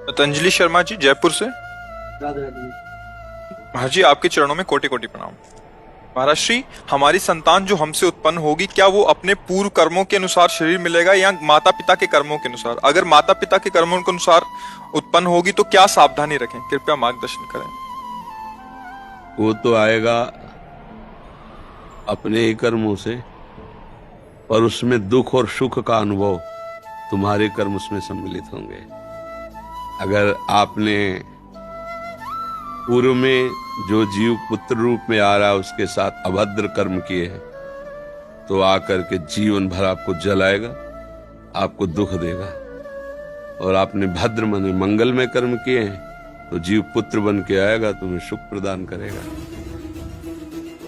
पतंजलि शर्मा जी, जयपुर से। राधे राधे। हाँ जी, आपके चरणों में कोटि कोटि प्रणाम। महाराज श्री, हमारी संतान जो हमसे उत्पन्न होगी, क्या वो अपने पूर्व कर्मों के अनुसार शरीर मिलेगा या माता पिता के कर्मों के अनुसार? अगर माता पिता के कर्मों के अनुसार उत्पन्न होगी तो क्या सावधानी रखें? कृपया मार्गदर्शन करें। वो तो आएगा अपने ही कर्मों से, पर उसमें दुख और सुख का अनुभव तुम्हारे कर्म उसमें सम्मिलित होंगे। अगर आपने पूर्व में जो जीव पुत्र रूप में आ रहा है उसके साथ अभद्र कर्म किए हैं, तो आकर के जीवन भर आपको जलाएगा, आपको दुख देगा। और आपने भद्र मन मंगल में कर्म किए हैं तो जीव पुत्र बन के आएगा, तुम्हें सुख प्रदान करेगा।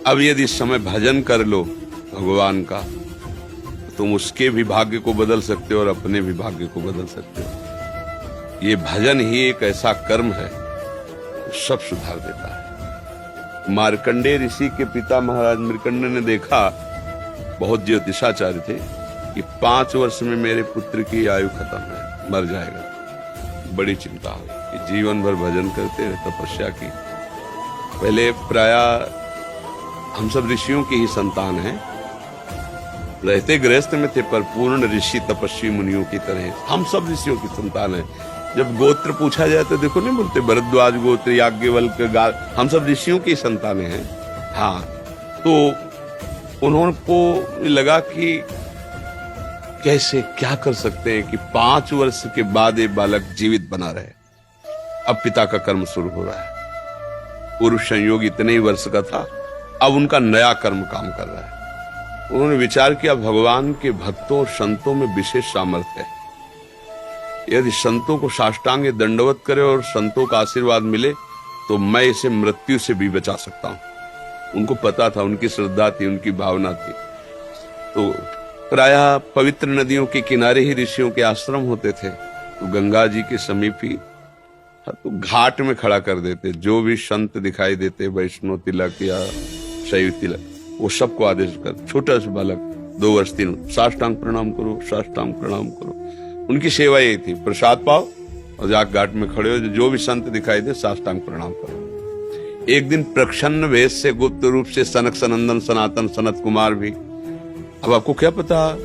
अब यदि इस समय भजन कर लो भगवान का, तो तुम उसके भी भाग्य को बदल सकते हो और अपने भी भाग्य को बदल सकते हो। ये भजन ही एक ऐसा कर्म है जो सब सुधार देता है। मार्कंडेय ऋषि के पिता महाराज मृकंड ने देखा, बहुत ज्योतिषाचार्य थे, कि 5 वर्ष में मेरे पुत्र की आयु खत्म है, मर जाएगा। बड़ी चिंता हुई कि जीवन भर भजन करते रहे, तपस्या की। पहले प्राय हम सब ऋषियों की ही संतान हैं, रहते गृहस्थ में थे पर पूर्ण ऋषि तपस्वी मुनियों की तरह हम सब ऋषियों की संतान हैं। जब गोत्र पूछा जाए तो देखो नहीं बोलते भरद्वाज गोत्र, याज्ञवल्क्य, हम सब ऋषियों की संतानें हैं। हाँ, तो उन्होंने लगा कि कैसे क्या कर सकते हैं कि 5 वर्ष के बाद ये बालक जीवित बना रहे। अब पिता का कर्म शुरू हो रहा है। पूर्व संयोग इतने ही वर्ष का था, अब उनका नया कर्म काम कर रहा है। उन्होंने विचार किया, भगवान के भक्तों और संतों में विशेष सामर्थ्य है। यदि संतों को साष्टांग दंडवत करे और संतों का आशीर्वाद मिले तो मैं इसे मृत्यु से भी बचा सकता हूं। उनको पता था, उनकी श्रद्धा थी, उनकी भावना थी। तो प्रायः पवित्र नदियों के किनारे ही ऋषियों के आश्रम होते थे, तो गंगा जी के समीप ही तो घाट में खड़ा कर देते। जो भी संत दिखाई देते, वैष्णव तिलक या शैव तिलक, वो सबको आदेश कर, छोटा सा बालक 2 वर्ष 3, साष्टांग प्रणाम करो, साष्टांग प्रणाम करो। उनकी सेवा ये थी, प्रसाद पाओ और जाकर घाट में खड़े हो, जो भी संत दिखाई दे साष्टांग प्रणाम करो। एक दिन प्रच्छन्न वेश से गुप्त रूप से सनक सनंदन सनातन सनत कुमार भी, अब आपको क्या पता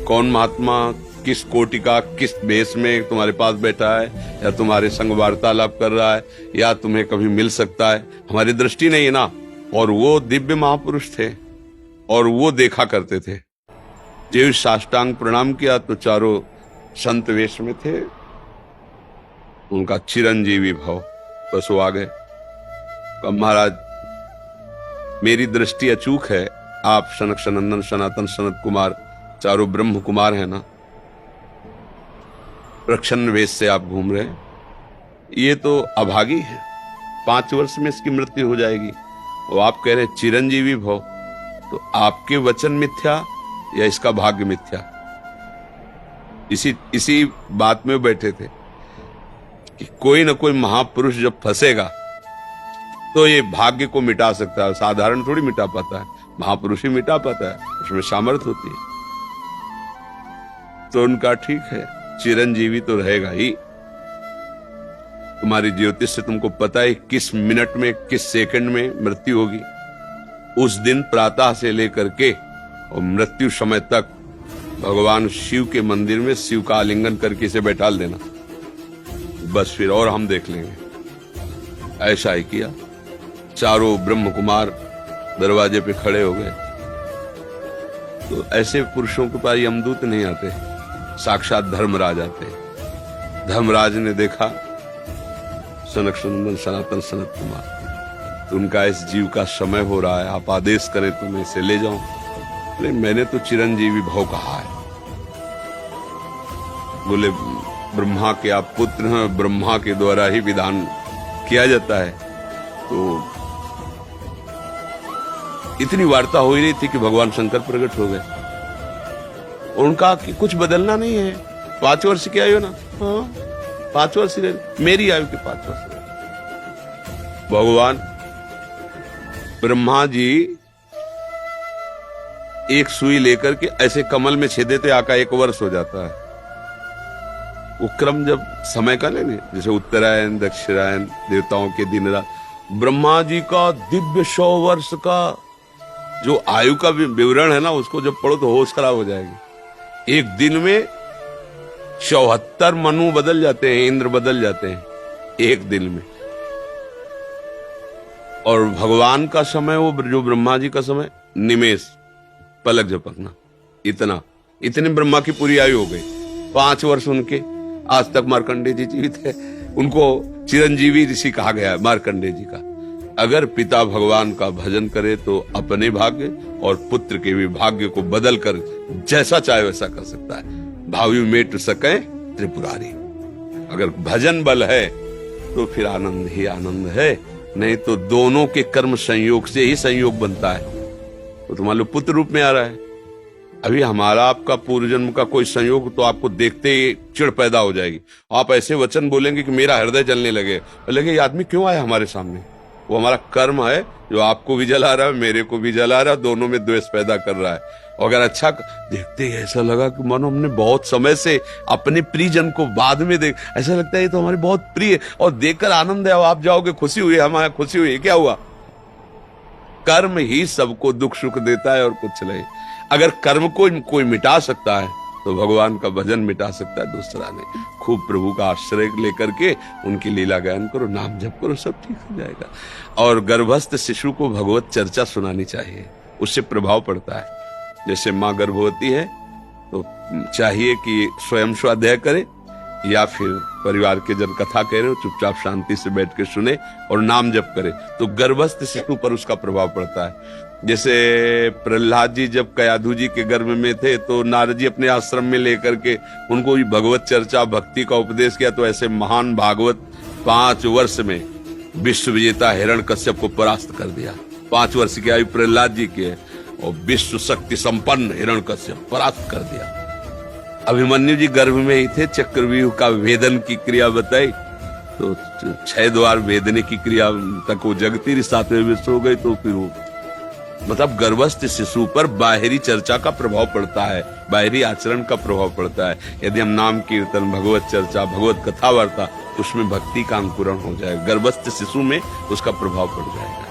कौन महात्मा किस कोटि का किस वेश में तुम्हारे पास बैठा है, या तुम्हारे संग वार्तालाप कर रहा है, या तुम्हें कभी मिल सकता है, हमारी दृष्टि नहीं है ना। और वो दिव्य महापुरुष थे और वो देखा करते थे। जब साष्टांग प्रणाम किया तो चारों संत वेश में थे, उनका चिरंजीवी भाव, बस वो आ गए। महाराज मेरी दृष्टि अचूक है, आप सनक सनंदन सनातन सनत कुमार, चारों ब्रह्म कुमार है ना, प्रच्छन्न वेश से आप घूम रहे, ये तो अभागी है, 5 वर्ष में इसकी मृत्यु हो जाएगी। और आप कह रहे चिरंजीवी भव, तो आपके वचन मिथ्या या इसका भाग्य मिथ्या? इसी बात में बैठे थे कि कोई ना कोई महापुरुष जब फंसेगा तो ये भाग्य को मिटा सकता है, साधारण थोड़ी मिटा पाता है, महापुरुष ही मिटा पाता है, उसमें सामर्थ्य होती है। तो उनका ठीक है, चिरंजीवी तो रहेगा ही। तुम्हारी ज्योतिष से तुमको पता है किस मिनट में किस सेकंड में मृत्यु होगी। उस दिन प्रातः से लेकर के और मृत्यु समय तक भगवान शिव के मंदिर में शिव का आलिंगन करके इसे बैठा देना, बस फिर और हम देख लेंगे। ऐसा ही किया। चारों ब्रह्म कुमार दरवाजे पे खड़े हो गए। तो ऐसे पुरुषों के पास यमदूत नहीं आते, साक्षात धर्मराज आते। धर्मराज ने देखा सनक सनंदन सनातन सनत कुमार, तो उनका इस जीव का समय हो रहा है, आप आदेश करें तो मैं इसे ले जाऊं। बोले मैंने तो चिरंजीवी भव कहा है। बोले ब्रह्मा के आप पुत्र हैं, ब्रह्मा के द्वारा ही विधान किया जाता है। तो इतनी वार्ता हो ही रही थी कि भगवान शंकर प्रकट हो गए। उनका कि कुछ बदलना नहीं है, 5 वर्ष की आयु ना, हाँ 5 वर्ष मेरी आयु के 5 वर्ष। भगवान ब्रह्मा जी एक सुई लेकर के ऐसे कमल में छेद देते, आका 1 वर्ष हो जाता है। वो क्रम जब समय का लेंगे, जैसे उत्तरायण दक्षिणायन देवताओं के दिन रात, ब्रह्मा जी का दिव्य 100 वर्ष का जो आयु का विवरण है ना, उसको जब पढ़ो तो होश खराब हो जाएगी। एक दिन में 74 मनु बदल जाते हैं, इंद्र बदल जाते हैं एक दिन में। और भगवान का समय, वो जो ब्रह्मा जी का समय, निमेष, पलक झपकना, इतने ब्रह्मा की पूरी आयु हो गई। 5 वर्ष उनके, आज तक मार्कंडेय जी जीवित है, उनको चिरंजीवी ऋषि कहा गया है मार्कंडेय जी का। अगर पिता भगवान का भजन करे तो अपने भाग्य और पुत्र के भी भाग्य को बदल कर जैसा चाहे वैसा कर सकता है। भावी मेट सके त्रिपुरारी। अगर भजन बल है तो फिर आनंद ही आनंद है, नहीं तो दोनों के कर्म संयोग से ही संयोग बनता है। तो तुम्हारे पुत्र रूप में आ रहा है। अभी हमारा आपका पूर्व जन्म का कोई संयोग तो आपको देखते ही चिढ़ पैदा हो जाएगी। आप ऐसे वचन बोलेंगे कि मेरा हृदय जलने लगे, ये आदमी क्यों आया हमारे सामने? वो हमारा कर्म है जो आपको भी जला रहा है, मेरे को भी जला रहा है, दोनों में द्वेष पैदा कर रहा है। और अगर अच्छा देखते ही ऐसा लगा कि मानो हमने बहुत समय से अपने प्रियजन को बाद में देख, ऐसा लगता है ये तो हमारे बहुत प्रिय, और देखकर आनंद है, आप जाओगे खुशी हुई, हमारे खुशी हुई, क्या हुआ? कर्म ही सबको दुख सुख देता है और कुछ नहीं। अगर कर्म को कोई मिटा सकता है तो भगवान का भजन मिटा सकता है दूसरा नहीं। खूब प्रभु का आश्रय लेकर के उनकी लीला गायन करो, नाम जप करो, सब ठीक हो जाएगा। और गर्भस्थ शिशु को भगवत चर्चा सुनानी चाहिए, उससे प्रभाव पड़ता है। जैसे माँ गर्भवती है तो चाहिए कि स्वयं स्वाध्याय करे या फिर परिवार के जन कथा कह रहे हो चुपचाप शांति से बैठ के सुने और नाम जप करे, तो गर्भस्थ शिशु पर उसका प्रभाव पड़ता है। जैसे प्रहलाद जी जब कयाधु जी के गर्भ में थे तो नारद जी अपने आश्रम में लेकर के उनको भी भगवत चर्चा भक्ति का उपदेश किया, तो ऐसे महान भागवत 5 वर्ष में विश्व विजेता हिरण्यकश्यप को परास्त कर दिया। 5 वर्ष की आयु प्रहलाद जी की है और विश्व शक्ति संपन्न हिरण्यकश्यप परास्त कर दिया। अभिमन्यु जी गर्भ में ही थे, चक्रव्यूह का वेदन की क्रिया बताई तो 6 द्वार वेदने की क्रिया तक वो जगती रही, 7वें विश्व हो गई। तो फिर वो मतलब गर्भस्थ शिशु पर बाहरी चर्चा का प्रभाव पड़ता है, बाहरी आचरण का प्रभाव पड़ता है। यदि हम नाम कीर्तन, भगवत चर्चा, भगवत कथा वार्ता, उसमें भक्ति का अंकुरण हो जाए, गर्भस्थ शिशु में उसका प्रभाव पड़ जाएगा।